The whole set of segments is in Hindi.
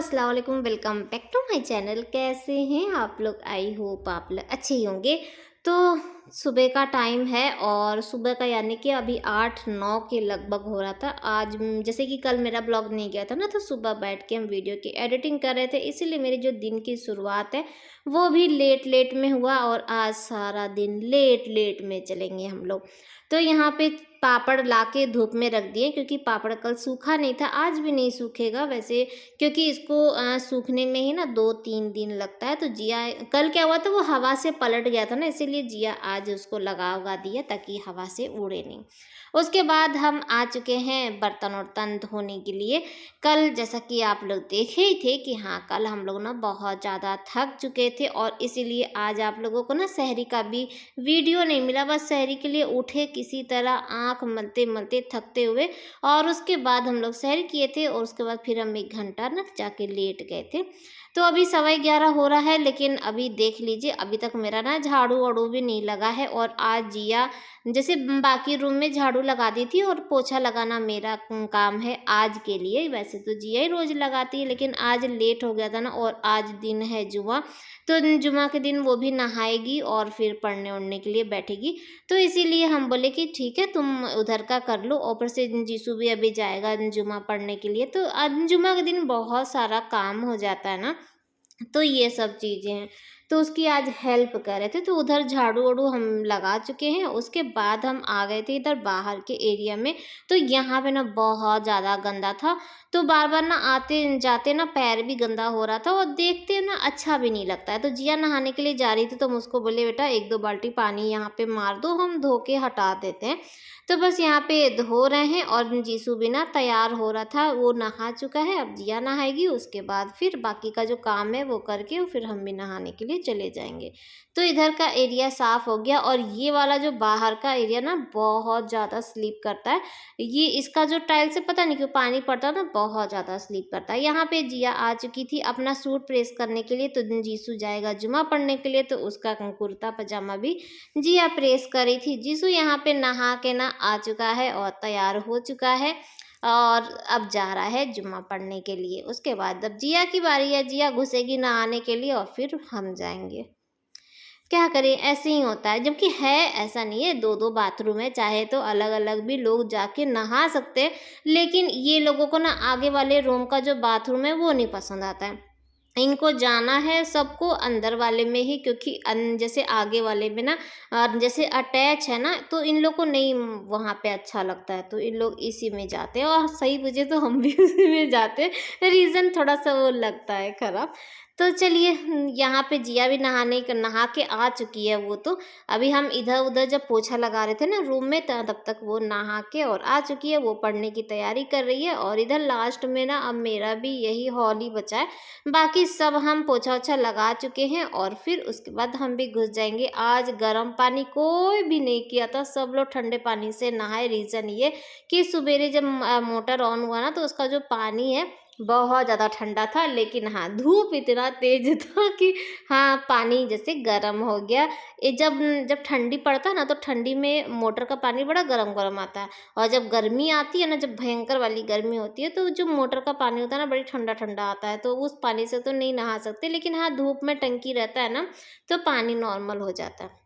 अस्सलाम वालेकुम, welcome back to my channel. कैसे हैं आप लोग? आई होप आप लोग अच्छे ही होंगे। तो सुबह का टाइम है और सुबह का यानी कि अभी 8-9 के लगभग हो रहा था। आज जैसे कि कल मेरा ब्लॉग नहीं गया था ना, तो सुबह बैठ के हम वीडियो की एडिटिंग कर रहे थे, इसीलिए मेरी जो दिन की शुरुआत है वो भी लेट लेट में हुआ और आज सारा दिन लेट लेट में चलेंगे हम लोग। तो यहाँ पे पापड़ लाके धूप में रख दिए, क्योंकि पापड़ कल सूखा नहीं था, आज भी नहीं सूखेगा वैसे, क्योंकि इसको सूखने में ही ना 2-3 दिन लगता है। तो जिया कल क्या हुआ था, वो हवा से पलट गया था ना, इसीलिए जिया आज उसको लगा उगा दिया ताकि हवा से उड़े नहीं। उसके बाद हम आ चुके हैं बर्तन वर्तन धोने के लिए। कल जैसा कि आप लोग देखे ही थे कि हाँ, कल हम लोग ना बहुत ज़्यादा थक चुके थे और इसीलिए आज आप लोगों को ना सहरी का भी वीडियो नहीं मिला। बस सहरी के लिए उठे किसी तरह आँख मलते मलते थकते हुए, और उसके बाद हम लोग सहरी किए थे और उसके बाद फिर हम 1 घंटा ना जाके लेट गए थे। तो अभी 11:15 हो रहा है, लेकिन अभी देख लीजिए अभी तक मेरा ना झाड़ू वाड़ू भी नहीं लगा है। और आज जिया जैसे बाकी रूम में झाड़ू लगा दी थी और पोछा लगाना मेरा काम है आज के लिए। वैसे तो जिया ही रोज़ लगाती है, लेकिन आज लेट हो गया था ना, और आज दिन है जुमा, तो जुमा के दिन वो भी नहाएगी और फिर पढ़ने उढ़ने के लिए बैठेगी। तो इसीलिए हम बोले कि ठीक है, तुम उधर का कर लो। ऊपर से जीसू भी अभी जाएगा जुमा पढ़ने के लिए, तो आज जुमा के दिन बहुत सारा काम हो जाता है ना, तो ये सब चीज़ें हैं। तो उसकी आज हेल्प कर रहे थे, तो उधर झाड़ू वाड़ू हम लगा चुके हैं। उसके बाद हम आ गए थे इधर बाहर के एरिया में। तो यहाँ पे ना बहुत ज़्यादा गंदा था, तो बार बार ना आते जाते ना पैर भी गंदा हो रहा था और देखते ना अच्छा भी नहीं लगता है। तो जिया नहाने के लिए जा रही थी, तो हम उसको बोले बेटा 1-2 बाल्टी पानी यहाँ पे मार दो, हम धो के हटा देते हैं। तो बस यहाँ पे धो रहे हैं और जीसू भी ना तैयार हो रहा था, वो नहा चुका है। अब जिया नहाएगी, उसके बाद फिर बाकी का जो काम है वो करके फिर हम भी नहाने के लिए चले जाएंगे। तो इधर का एरिया साफ़ हो गया, और ये वाला जो बाहर का एरिया ना बहुत ज़्यादा स्लीप करता है। ये इसका जो टाइल से पता नहीं क्यों पानी पड़ता है ना, बहुत ज़्यादा स्लीप करता है। यहाँ पे जिया आ चुकी थी अपना सूट प्रेस करने के लिए, तो जीसू जाएगा जुमा पढ़ने के लिए, तो उसका कुर्ता पजामा भी जिया प्रेस करी थी। जीसू यहाँ पे नहा के ना आ चुका है और तैयार हो चुका है, और अब जा रहा है जुम्मा पढ़ने के लिए। उसके बाद अब जिया की बारी है, जिया घुसेगी नहाने के लिए और फिर हम जाएंगे। क्या करें, ऐसे ही होता है। जबकि है ऐसा नहीं है, 2-2 बाथरूम है, चाहे तो अलग अलग भी लोग जाके नहा सकते हैं, लेकिन ये लोगों को ना आगे वाले रूम का जो बाथरूम है वो नहीं पसंद आता है। इनको जाना है सबको अंदर वाले में ही, क्योंकि जैसे आगे वाले में ना जैसे अटैच है ना, तो इन लोग को नहीं वहाँ पे अच्छा लगता है, तो इन लोग इसी में जाते हैं। और सही पूछे तो हम भी उसी में जाते हैं, रीज़न थोड़ा सा वो लगता है ख़राब। तो चलिए, यहाँ पे जिया भी नहा के आ चुकी है वो। तो अभी हम इधर उधर जब पोछा लगा रहे थे ना रूम में, तब तक वो नहा के और आ चुकी है, वो पढ़ने की तैयारी कर रही है। और इधर लास्ट में ना अब मेरा भी यही हॉल ही बचा है, बाकी सब हम पोछा ओछा लगा चुके हैं और फिर उसके बाद हम भी घुस जाएंगे। आज गर्म पानी कोई भी नहीं किया था, सब लोग ठंडे पानी से नहाए। रीज़न ये कि सवेरे जब मोटर ऑन हुआ ना, तो उसका जो पानी है बहुत ज़्यादा ठंडा था, लेकिन हाँ, धूप इतना तेज था कि हाँ, पानी जैसे गर्म हो गया। ये जब जब ठंडी पड़ता है ना, तो ठंडी में मोटर का पानी बड़ा गर्म गर्म आता है, और जब गर्मी आती है ना, जब भयंकर वाली गर्मी होती है, तो जो मोटर का पानी होता है ना, बड़ी ठंडा ठंडा आता है। तो उस पानी से तो नहीं नहा सकते, लेकिन हाँ, धूप में टंकी रहता है ना, तो पानी नॉर्मल हो जाता है।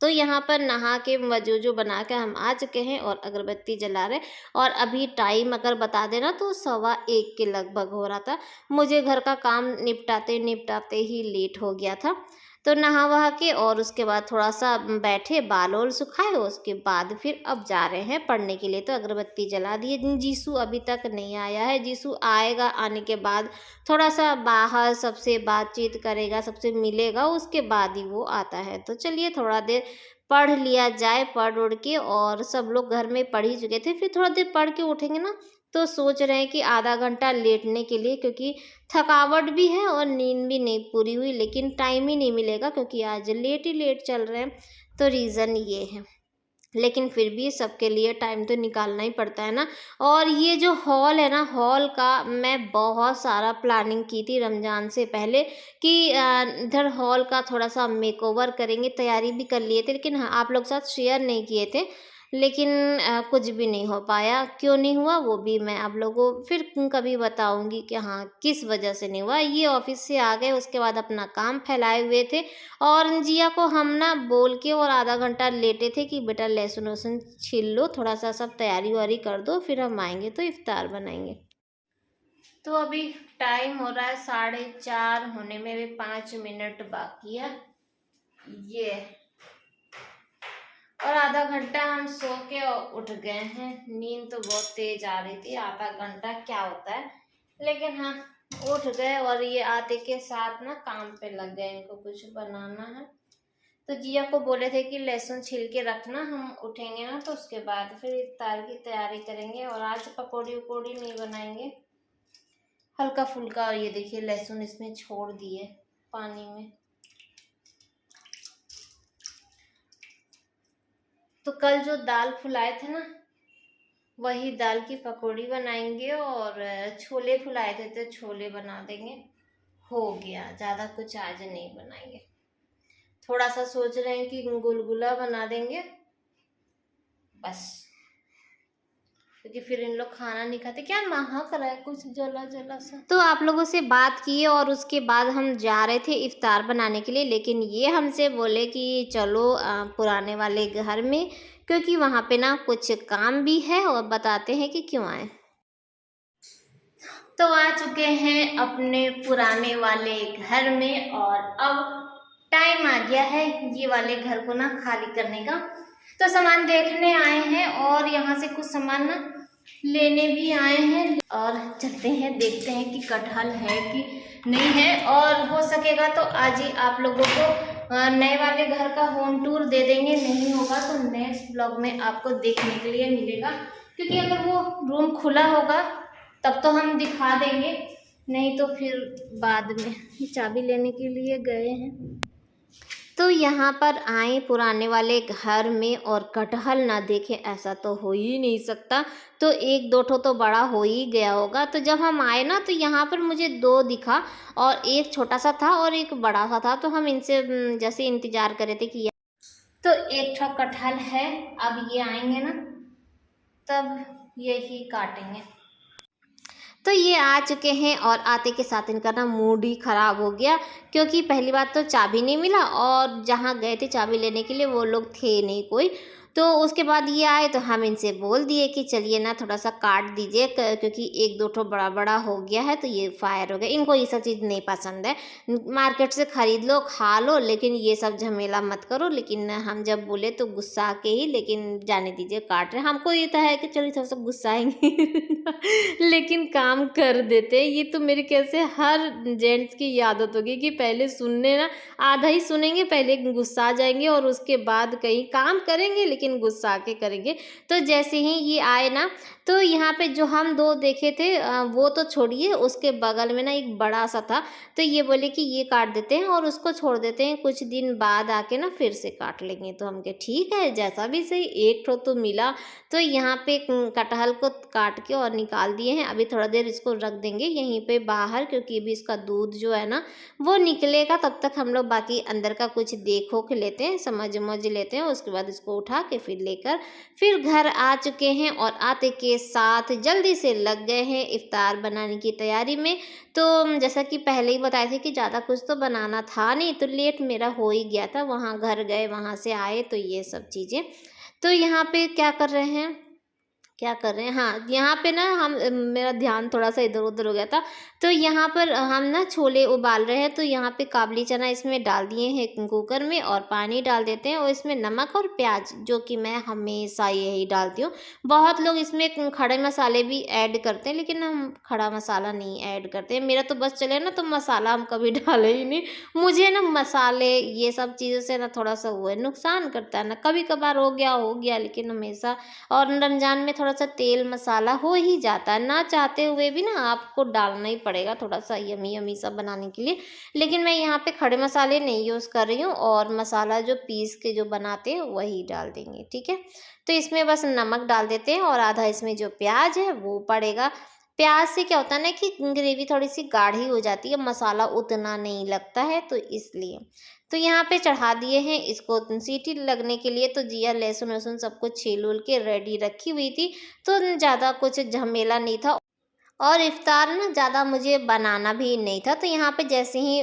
तो यहाँ पर नहा के वजूजू बना के हम आ चुके हैं और अगरबत्ती जला रहे। और अभी टाइम अगर बता देना तो 1:15 के लगभग हो रहा था। मुझे घर का काम निपटाते निपटाते ही लेट हो गया था। तो नहा वहा के और उसके बाद थोड़ा सा बैठे, बाल वाल सुखाए, उसके बाद फिर अब जा रहे हैं पढ़ने के लिए। तो अगरबत्ती जला दिए। जीसू अभी तक नहीं आया है, जीसू आएगा, आने के बाद थोड़ा सा बाहर सबसे बातचीत करेगा, सबसे मिलेगा, उसके बाद ही वो आता है। तो चलिए थोड़ा देर पढ़ लिया जाए। पढ़ उड़ के, और सब लोग घर में पढ़ ही चुके थे, फिर थोड़ा देर पढ़ के उठेंगे ना, तो सोच रहे हैं कि आधा घंटा लेटने के लिए, क्योंकि थकावट भी है और नींद भी नहीं पूरी हुई, लेकिन टाइम ही नहीं मिलेगा क्योंकि आज लेट ही लेट चल रहे हैं। तो रीज़न ये है, लेकिन फिर भी सबके लिए टाइम तो निकालना ही पड़ता है ना। और ये जो हॉल है ना, हॉल का मैं बहुत सारा प्लानिंग की थी रमज़ान से पहले कि इधर हॉल का थोड़ा सा मेकओवर करेंगे, तैयारी भी कर लिए थे, लेकिन हाँ, आप लोग साथ शेयर नहीं किए थे। लेकिन कुछ भी नहीं हो पाया। क्यों नहीं हुआ वो भी मैं आप लोगों को फिर कभी बताऊँगी कि हाँ, किस वजह से नहीं हुआ। ये ऑफ़िस से आ गए, उसके बाद अपना काम फैलाए हुए थे और जिया को हम ना बोल के और आधा घंटा लेटे थे कि बेटा लहसुन-वहसुन छील लो, थोड़ा-सा सब तैयारी-वैयारी कर दो, फिर हम आएँगे तो इफ्तार बनाएँगे। तो अभी टाइम हो रहा है 4:30 होने में भी 5 मिनट बाकी है। ये और आधा घंटा हम सो के उठ गए हैं। नींद तो बहुत तेज आ रही थी, आधा घंटा क्या होता है, लेकिन हाँ उठ गए और ये आते के साथ ना काम पे लग गए, इनको कुछ बनाना है। तो जिया को बोले थे कि लहसुन छील के रखना, हम उठेंगे ना तो उसके बाद फिर इफ्तार की तैयारी करेंगे। और आज पकौड़ी वकौड़ी नहीं बनाएंगे, हल्का फुल्का। और ये देखिए लहसुन इसमें छोड़ दिए पानी में। तो कल जो दाल फुलाए थे ना, वही दाल की पकौड़ी बनाएंगे और छोले फुलाए थे तो छोले बना देंगे। हो गया, ज़्यादा कुछ आज नहीं बनाएंगे। थोड़ा सा सोच रहे हैं कि गुलगुला बना देंगे बस, क्योंकि फिर इन लोग खाना नहीं खाते। क्या महक रहा है कुछ जला जला सा। तो आप लोगों से बात की और उसके बाद हम जा रहे थे इफ्तार बनाने के लिए, लेकिन ये हमसे बोले कि चलो पुराने वाले घर में, क्योंकि वहाँ पे ना कुछ काम भी है और बताते हैं कि क्यों आए। तो आ चुके हैं अपने पुराने वाले घर में और अब टाइम आ गया है ये वाले घर को ना खाली करने का। तो सामान देखने आए हैं और यहाँ से कुछ सामान ना लेने भी आए हैं और चलते हैं, देखते हैं कि कटहल है कि नहीं है। और हो सकेगा तो आज ही आप लोगों को नए वाले घर का होम टूर दे देंगे, नहीं होगा तो नेक्स्ट ब्लॉग में आपको देखने के लिए मिलेगा। क्योंकि अगर वो रूम खुला होगा तब तो हम दिखा देंगे, नहीं तो फिर बाद में। चाबी लेने के लिए गए हैं तो यहाँ पर आए पुराने वाले घर में और कटहल ना देखें ऐसा तो हो ही नहीं सकता। तो एक दो ठो तो बड़ा हो ही गया होगा। तो जब हम आए ना तो यहाँ पर मुझे दो दिखा और एक छोटा सा था और एक बड़ा सा था। तो हम इनसे जैसे इंतजार कर रहे थे कि तो एक ठो कटहल है। अब ये आएंगे ना तब यही काटेंगे। तो ये आ चुके हैं और आते के साथ इनका ना मूड ही ख़राब हो गया, क्योंकि पहली बात तो चाबी नहीं मिला और जहाँ गए थे चाबी लेने के लिए वो लोग थे नहीं कोई। तो उसके बाद ये आए तो हम इनसे बोल दिए कि चलिए ना थोड़ा सा काट दीजिए, क्योंकि एक दो ठो बड़ा बड़ा हो गया है तो ये फायर हो गया। इनको ये सब चीज़ नहीं पसंद है, मार्केट से ख़रीद लो खा लो, लेकिन ये सब झमेला मत करो। लेकिन हम जब बोले तो गुस्सा के ही, लेकिन जाने दीजिए काट रहे। हमको ये तो है कि चलिए थोड़ा सा गुस्साएंगे लेकिन काम कर देते हैं। ये तो मेरे ख्याल से हर जेंट्स की आदत होगी कि पहले सुनने ना आधा ही सुनेंगे, पहले गुस्सा जाएंगे और उसके बाद कहीं काम करेंगे लेकिन गुस्सा के करेंगे। तो जैसे ही ये आए ना तो यहाँ पे जो हम दो देखे थे वो तो छोड़िए, उसके बगल में ना एक बड़ा सा था। तो ये बोले कि ये काट देते हैं और उसको छोड़ देते हैं, कुछ दिन बाद आके ना फिर से काट लेंगे। तो हम कहे ठीक है, जैसा भी सही, एक ठो तो मिला। तो यहाँ पे कटहल को काट के और निकाल दिए हैं। अभी थोड़ा देर इसको रख देंगे यहीं पे बाहर, क्योंकि अभी इसका दूध जो है ना वो निकलेगा। तब तक हम लोग बाकी अंदर का कुछ देखो के लेते हैं, समझ लेते हैं। उसके बाद इसको उठा के फिर लेकर फिर घर आ चुके हैं और आते के साथ जल्दी से लग गए हैं इफ्तार बनाने की तैयारी में। तो जैसा कि पहले ही बताए थे कि ज़्यादा कुछ तो बनाना था नहीं, तो लेट मेरा हो ही गया था। वहाँ घर गए, वहाँ से आए, तो ये सब चीज़ें। तो यहाँ पे क्या कर रहे हैं, क्या कर रहे हैं, हाँ यहाँ पे ना हम मेरा ध्यान थोड़ा सा इधर उधर हो गया था। तो यहाँ पर हम ना छोले उबाल रहे हैं। तो यहाँ पे काबली चना इसमें डाल दिए हैं कुकर में और पानी डाल देते हैं और इसमें नमक और प्याज, जो कि मैं हमेशा यही डालती हूँ। बहुत लोग इसमें खड़े मसाले भी ऐड करते हैं, लेकिन हम खड़ा मसाला नहीं ऐड करते हैं। मेरा तो बस चले ना तो मसाला हम कभी डाले ही नहीं। मुझे ना मसाले ये सब चीज़ों से ना थोड़ा सा वो है, नुकसान करता है ना। कभी कभार हो गया, लेकिन हमेशा। और रमज़ान में थोड़ा सा तेल मसाला हो ही जाता है, ना चाहते हुए भी ना आपको डालना ही पड़ेगा थोड़ा सा यमी यमी सा बनाने के लिए। लेकिन मैं यहाँ पे खड़े मसाले नहीं यूज़ कर रही हूँ और मसाला जो पीस के जो बनाते हैं वही डाल देंगे, ठीक है। तो इसमें बस नमक डाल देते हैं और आधा इसमें जो प्याज है वो पड़ेगा। प्याज से क्या होता है ना कि ग्रेवी थोड़ी सी गाढ़ी हो जाती है, मसाला उतना नहीं लगता है, तो इसलिए। तो यहाँ पे चढ़ा दिए हैं इसको सीटी लगने के लिए। तो जिया लहसुन वहसुन सब कुछ छील उल के रेडी रखी हुई थी, तो ज़्यादा कुछ झमेला नहीं था। और इफ़्तार ना ज़्यादा मुझे बनाना भी नहीं था। तो यहाँ पे जैसे ही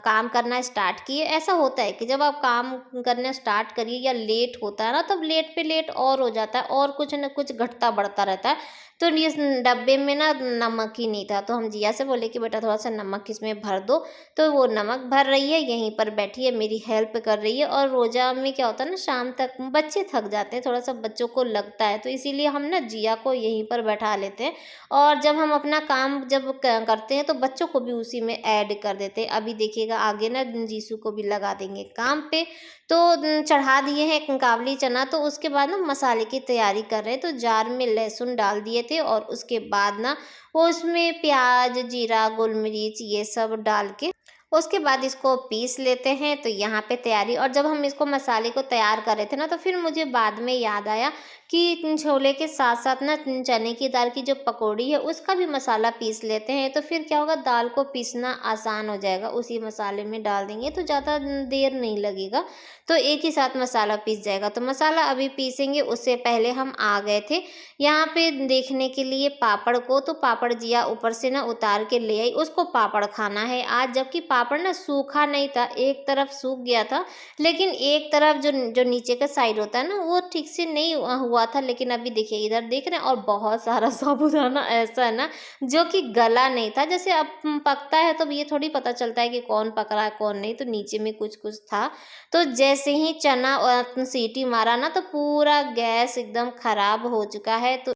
काम करना स्टार्ट किए, ऐसा होता है कि जब आप काम करना स्टार्ट करिए या लेट होता है ना, तब लेट पे लेट और हो जाता है और कुछ न कुछ घटता बढ़ता रहता है। तो इस डब्बे में ना नमक ही नहीं था, तो हम जिया से बोले कि बेटा थोड़ा सा नमक इसमें भर दो। तो वो नमक भर रही है, यहीं पर बैठी है, मेरी हेल्प कर रही है। और रोज़ा में क्या होता है ना, शाम तक बच्चे थक जाते हैं, थोड़ा सा बच्चों को लगता है, तो इसीलिए हम ना जिया को यहीं पर बैठा लेते हैं। और जब हम अपना काम जब करते हैं तो बच्चों को भी उसी में ऐड कर देते हैं। अभी देखिएगा आगे ना जीसू को भी लगा देंगे काम पे। तो चढ़ा दिए हैं काबली चना। तो उसके बाद ना मसाले की तैयारी कर रहे हैं। तो जार में लहसुन डाल दिए थे और उसके बाद ना वो उसमें प्याज, जीरा, गोल मिर्च ये सब डाल के उसके बाद इसको पीस लेते हैं। तो यहाँ पे तैयारी, और जब हम इसको मसाले को तैयार कर रहे थे ना, तो फिर मुझे बाद में याद आया कि छोले के साथ साथ ना चने की दाल की जो पकौड़ी है उसका भी मसाला पीस लेते हैं। तो फिर क्या होगा, दाल को पीसना आसान हो जाएगा, उसी मसाले में डाल देंगे तो ज़्यादा देर नहीं लगेगा, तो एक ही साथ मसाला पीस जाएगा। तो मसाला अभी पीसेंगे, उससे पहले हम आ गए थे यहाँ पे देखने के लिए पापड़ को। तो पापड़ जिया ऊपर से ना उतार के ले आई, उसको पापड़ खाना है आज। जबकि पापड़ ना सूखा नहीं था, एक तरफ सूख गया था, लेकिन एक तरफ जो जो नीचे का साइड होता है ना, वो ठीक से नहीं हुआ था। लेकिन अभी देखिए, इधर देख रहे हैं, और बहुत सारा साबूदाना ऐसा है ना जो कि गला नहीं था। जैसे अब पकता है तो ये थोड़ी पता चलता है कि कौन पक रहा है कौन नहीं, तो नीचे में कुछ कुछ था। तो जैसे ही चना सीटी मारा ना, तो पूरा गैस एकदम खराब हो चुका है। तो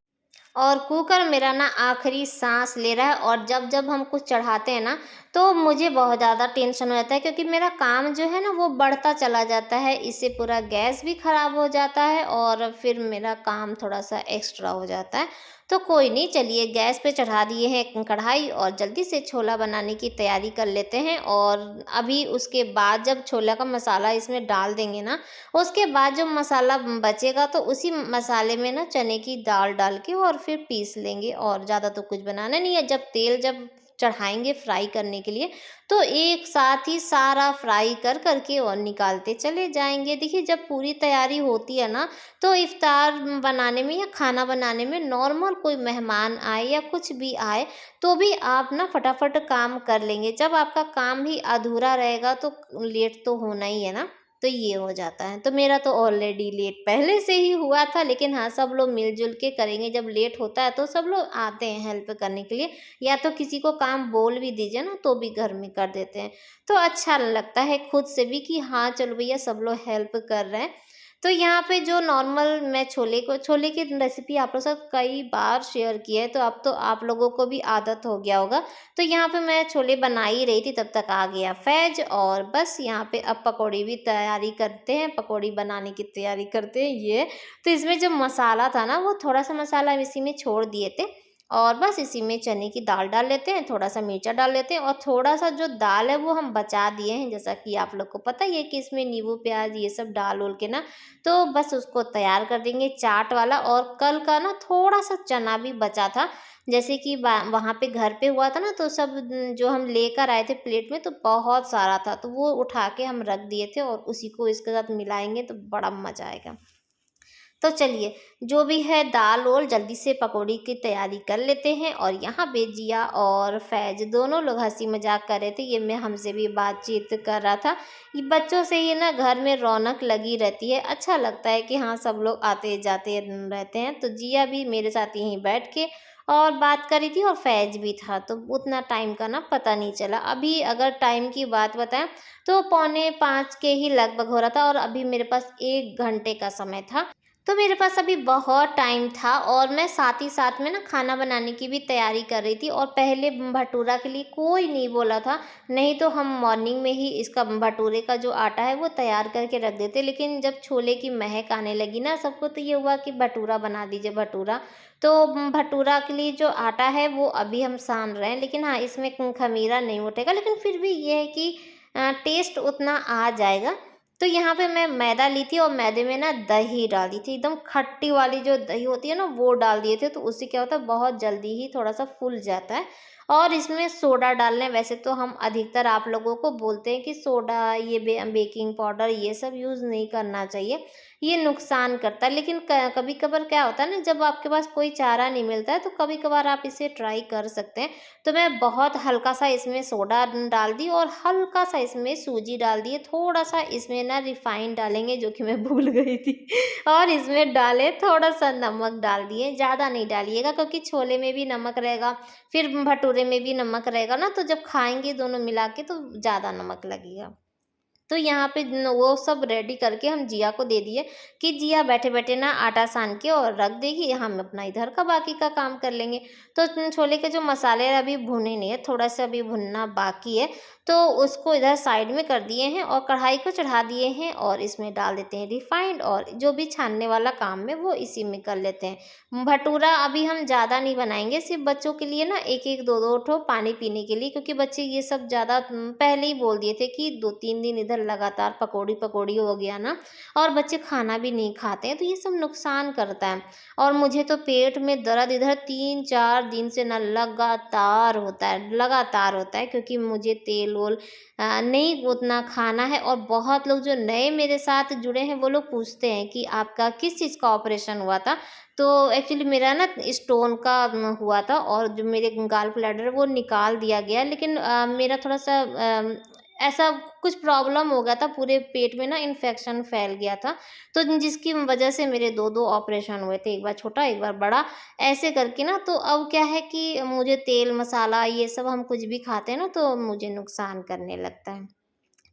और कुकर मेरा ना आखिरी सांस ले रहा है। और जब जब हम कुछ चढ़ाते हैं ना, तो मुझे बहुत ज़्यादा टेंशन हो जाता है, क्योंकि मेरा काम जो है ना वो बढ़ता चला जाता है। इससे पूरा गैस भी ख़राब हो जाता है और फिर मेरा काम थोड़ा सा एक्स्ट्रा हो जाता है। तो कोई नहीं, चलिए गैस पे चढ़ा दिए हैं कढ़ाई, और जल्दी से छोला बनाने की तैयारी कर लेते हैं। और अभी उसके बाद जब छोला का मसाला इसमें डाल देंगे ना, उसके बाद जो मसाला बचेगा तो उसी मसाले में ना चने की दाल डाल के और फिर पीस लेंगे। और ज़्यादा तो कुछ बनाना नहीं है। जब तेल जब चढ़ाएंगे फ्राई करने के लिए, तो एक साथ ही सारा फ्राई कर करके और निकालते चले जाएंगे। देखिए, जब पूरी तैयारी होती है ना, तो इफ्तार बनाने में या खाना बनाने में नॉर्मल कोई मेहमान आए या कुछ भी आए, तो भी आप ना फटाफट काम कर लेंगे। जब आपका काम ही अधूरा रहेगा तो लेट तो होना ही है ना, तो ये हो जाता है। तो मेरा तो ऑलरेडी लेट पहले से ही हुआ था, लेकिन हाँ, सब लोग मिलजुल के करेंगे। जब लेट होता है तो सब लोग आते हैं हेल्प करने के लिए, या तो किसी को काम बोल भी दीजिए ना, तो भी घर में कर देते हैं। तो अच्छा लगता है खुद से भी कि हाँ चलो भैया, सब लोग हेल्प कर रहे हैं। तो यहाँ पे जो नॉर्मल मैं छोले की रेसिपी आप लोगों के साथ कई बार शेयर की है, तो अब तो आप लोगों को भी आदत हो गया होगा। तो यहाँ पे मैं छोले बना ही रही थी, तब तक आ गया फैज। और बस यहाँ पे अब पकौड़ी भी तैयारी करते हैं, पकौड़ी बनाने की तैयारी करते हैं ये। तो इसमें जो मसाला था ना, वो थोड़ा सा मसाला हम इसी में छोड़ दिए थे, और बस इसी में चने की दाल डाल लेते हैं, थोड़ा सा मिर्चा डाल लेते हैं, और थोड़ा सा जो दाल है वो हम बचा दिए हैं, जैसा कि आप लोग को पता ही है कि इसमें नींबू प्याज ये सब डाल उल के ना, तो बस उसको तैयार कर देंगे चाट वाला। और कल का ना थोड़ा सा चना भी बचा था, जैसे कि वहाँ पे घर पे हुआ था ना, तो सब जो हम लेकर आए थे प्लेट में, तो बहुत सारा था, तो वो उठा के हम रख दिए थे, और उसी को इसके साथ मिलाएंगे तो बड़ा मज़ा आएगा। तो चलिए, जो भी है दाल ओल जल्दी से पकौड़ी की तैयारी कर लेते हैं। और यहाँ पे जिया और फैज दोनों लोग हंसी मजाक कर रहे थे, ये मैं हमसे भी बातचीत कर रहा था। ये बच्चों से ये ना घर में रौनक लगी रहती है, अच्छा लगता है कि हाँ सब लोग आते जाते रहते हैं। तो जिया भी मेरे साथ यहीं बैठ के और बात करी थी, और फैज भी था, तो उतना टाइम का ना पता नहीं चला। अभी अगर टाइम की बात बताएं तो 4:45 के ही लगभग हो रहा था, और अभी मेरे पास 1 घंटे का समय था। तो मेरे पास अभी बहुत टाइम था, और मैं साथ ही साथ में ना खाना बनाने की भी तैयारी कर रही थी। और पहले भटूरा के लिए कोई नहीं बोला था, नहीं तो हम मॉर्निंग में ही इसका भटूरे का जो आटा है वो तैयार करके रख देते। लेकिन जब छोले की महक आने लगी ना सबको, तो ये हुआ कि भटूरा बना दीजिए भटूरा। तो भटूरा के लिए जो आटा है वो अभी हम सान रहे हैं, लेकिन हाँ इसमें खमीरा नहीं उठेगा, लेकिन फिर भी ये है कि टेस्ट उतना आ जाएगा। तो यहाँ पे मैं मैदा ली थी, और मैदे में ना दही डाल दी थी, एकदम खट्टी वाली जो दही होती है ना वो डाल दिए थे। तो उससे क्या होता है, बहुत जल्दी ही थोड़ा सा फूल जाता है। और इसमें सोडा डालना है। वैसे तो हम अधिकतर आप लोगों को बोलते हैं कि सोडा, ये बेकिंग पाउडर ये सब यूज़ नहीं करना चाहिए, ये नुकसान करता है। लेकिन कभी कभार क्या होता है ना, जब आपके पास कोई चारा नहीं मिलता है तो कभी कभार आप इसे ट्राई कर सकते हैं। तो मैं बहुत हल्का सा इसमें सोडा डाल दी और हल्का सा इसमें सूजी डाल दी है। थोड़ा सा इसमें ना रिफाइन डालेंगे, जो कि मैं भूल गई थी। और इसमें डाले थोड़ा सा नमक डाल दिए, ज़्यादा नहीं डालिएगा क्योंकि छोले में भी नमक रहेगा, फिर भटूरे में भी नमक रहेगा ना, तो जब खाएंगे दोनों मिला के तो ज़्यादा नमक लगेगा। तो यहाँ पे वो सब रेडी करके हम जिया को दे दिए कि जिया बैठे बैठे ना आटा सान के और रख देगी, हम अपना इधर का बाकी का काम कर लेंगे। तो छोले के जो मसाले अभी भुने नहीं है, थोड़ा सा अभी भुनना बाकी है, तो उसको इधर साइड में कर दिए हैं और कढ़ाई को चढ़ा दिए हैं और इसमें डाल देते हैं रिफाइंड, और जो भी छानने वाला काम है वो इसी में कर लेते हैं। भटूरा अभी हम ज़्यादा नहीं बनाएंगे, सिर्फ बच्चों के लिए ना एक एक दो दो ठो पानी पीने के लिए, क्योंकि बच्चे ये सब ज़्यादा पहले ही बोल दिए थे कि 2-3 दिन इधर लगातार पकौड़ी पकौड़ी हो गया ना, और बच्चे खाना भी नहीं खाते हैं, तो ये सब नुकसान करता है। और मुझे तो पेट में दर्द इधर 3-4 दिन से ना लगातार होता है, लगातार होता है, क्योंकि मुझे तेल वोल नहीं उतना खाना है। और बहुत लोग जो नए मेरे साथ जुड़े हैं वो लोग पूछते हैं कि आपका किस चीज़ का ऑपरेशन हुआ था। तो एक्चुअली मेरा ना स्टोन का हुआ था, और जो मेरे गाल ब्लैडर वो निकाल दिया गया, लेकिन मेरा थोड़ा सा ऐसा कुछ प्रॉब्लम हो गया था, पूरे पेट में ना इन्फेक्शन फैल गया था, तो जिसकी वजह से मेरे 2-2 ऑपरेशन हुए थे, एक बार छोटा एक बार बड़ा, ऐसे करके ना। तो अब क्या है कि मुझे तेल मसाला ये सब हम कुछ भी खाते हैं ना तो मुझे नुकसान करने लगता है।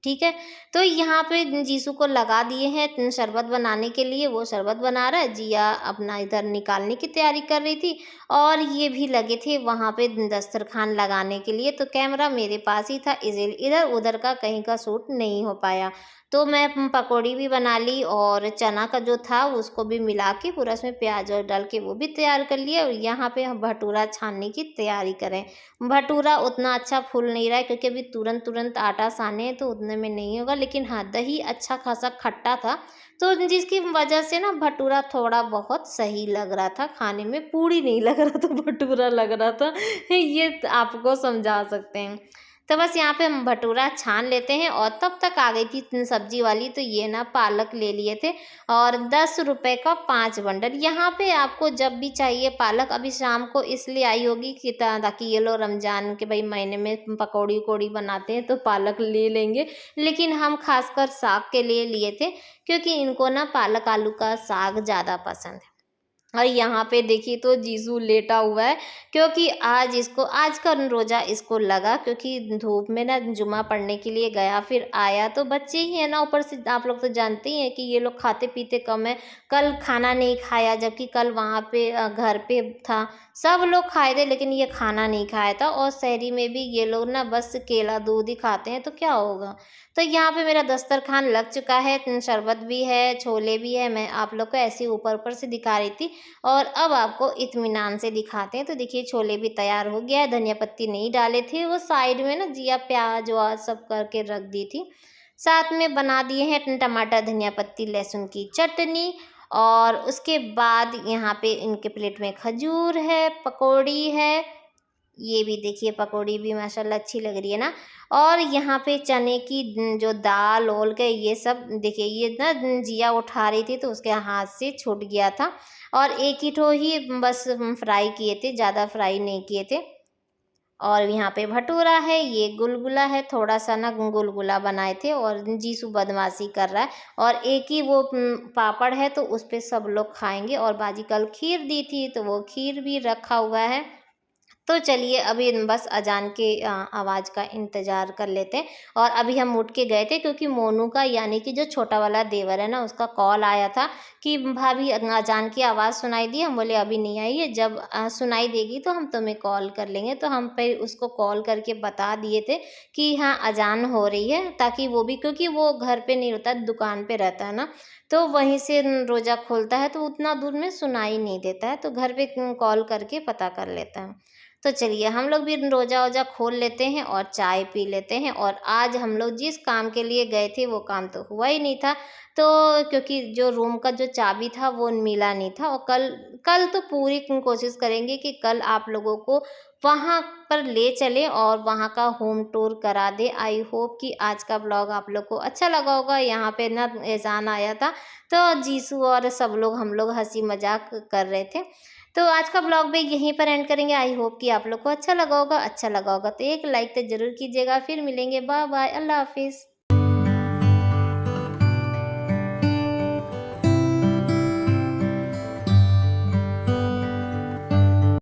ठीक है, तो यहाँ पे जीसू को लगा दिए हैं शरबत बनाने के लिए, वो शरबत बना रहा है, जिया अपना इधर निकालने की तैयारी कर रही थी, और ये भी लगे थे वहाँ पे दस्तरखान लगाने के लिए। तो कैमरा मेरे पास ही था, इधर इधर उधर का कहीं का शूट नहीं हो पाया। तो मैं पकौड़ी भी बना ली और चना का जो था उसको भी मिला के पूरा उसमें प्याज और डाल के वो भी तैयार कर लिया, और यहाँ पे हम भटूरा छानने की तैयारी करें। भटूरा उतना अच्छा फूल नहीं रहा है क्योंकि अभी तुरंत तुरंत आटा साने हैं, तो उतने में नहीं होगा, लेकिन हाँ दही अच्छा खासा खट्टा था, तो जिसकी वजह से ना भटूरा थोड़ा बहुत सही लग रहा था खाने में, पूड़ी नहीं लग रहा था, भटूरा लग रहा था। ये आपको समझा सकते हैं। तो बस यहाँ पे हम भटूरा छान लेते हैं, और तब तक आ गई थी सब्जी वाली, तो ये ना पालक ले लिए थे और 10 रुपए का 5 बंडल। यहाँ पे आपको जब भी चाहिए पालक, अभी शाम को इसलिए आई होगी कि ताकि ये लोग रमजान के भाई महीने में पकौड़ी उकौड़ी बनाते हैं तो पालक ले लेंगे, लेकिन हम खासकर साग के लिए लिए थे, क्योंकि इनको ना पालक आलू का साग ज़्यादा पसंद है। और यहाँ पे देखिए तो जीसू लेटा हुआ है, क्योंकि आज का रोज़ा इसको लगा, क्योंकि धूप में ना जुमा पढ़ने के लिए गया, फिर आया, तो बच्चे ही है ना, ऊपर से आप लोग तो जानते ही हैं कि ये लोग खाते पीते कम है। कल खाना नहीं खाया, जबकि कल वहाँ पे घर पे था, सब लोग खाए थे, लेकिन ये खाना नहीं खाया था। और शहरी में भी ये लोग ना बस केला दूध ही खाते हैं, तो क्या होगा। तो यहाँ पे मेरा दस्तरखान लग चुका है, शरबत भी है, छोले भी है, मैं आप लोग को ऐसे ऊपर ऊपर से दिखा रही थी। और अब आपको इत्मीनान से दिखाते हैं। तो देखिए छोले भी तैयार हो गया है, धनिया पत्ती नहीं डाले थे, वो साइड में ना जिया प्याज वाज सब करके रख दी थी। साथ में बना दिए हैं टमाटर धनिया पत्ती लहसुन की चटनी, और उसके बाद यहाँ पे इनके प्लेट में खजूर है, पकौड़ी है, ये भी देखिए पकौड़ी भी माशाल्लाह अच्छी लग रही है ना। और यहाँ पे चने की जो दाल ओल के ये सब देखिए, ये ना जिया उठा रही थी तो उसके हाथ से छूट गया था, और एक ही ठो ही बस फ्राई किए थे, ज़्यादा फ्राई नहीं किए थे। और यहाँ पे भटूरा है, ये गुलगुला है, थोड़ा सा ना गुलगुला बनाए थे, और जीसू बदमाशी कर रहा है। और एक ही वो पापड़ है, तो उस पे सब लोग खाएंगे। और बाजी कल खीर दी थी, तो वो खीर भी रखा हुआ है। तो चलिए अभी बस अजान के आवाज़ का इंतज़ार कर लेते हैं। और अभी हम उठ के गए थे, क्योंकि मोनू का यानी कि जो छोटा वाला देवर है ना, उसका कॉल आया था कि भाभी अजान की आवाज़ सुनाई दी। हम बोले अभी नहीं आई है, जब सुनाई देगी तो हम तुम्हें कॉल कर लेंगे। तो हम फिर उसको कॉल करके बता दिए थे कि हाँ अजान हो रही है, ताकि वो भी, क्योंकि वो घर पे नहीं रहता, दुकान पे रहता है ना, तो वहीं से रोज़ा खोलता है, तो उतना दूर में सुनाई नहीं देता है, तो घर पे कॉल करके पता कर लेता है। तो चलिए हम लोग भी रोज़ा वोजा खोल लेते हैं और चाय पी लेते हैं। और आज हम लोग जिस काम के लिए गए थे वो काम तो हुआ ही नहीं था, तो क्योंकि जो रूम का जो चाबी था वो मिला नहीं था। और कल कल तो पूरी कोशिश करेंगे कि कल आप लोगों को वहाँ पर ले चलें और वहाँ का होम टूर करा दें। आई होप कि आज का ब्लॉग आप लोग को अच्छा लगा होगा। यहाँ पे ना एज़ान आया था, तो जीसू और सब लोग हम लोग हँसी मज़ाक कर रहे थे। तो आज का ब्लॉग भी यहीं पर एंड करेंगे। आई होप कि आप लोग को अच्छा लगा होगा। अच्छा लगा होगा तो एक लाइक तो ज़रूर कीजिएगा। फिर मिलेंगे। बाय बाय, अल्लाह हाफ़िज़।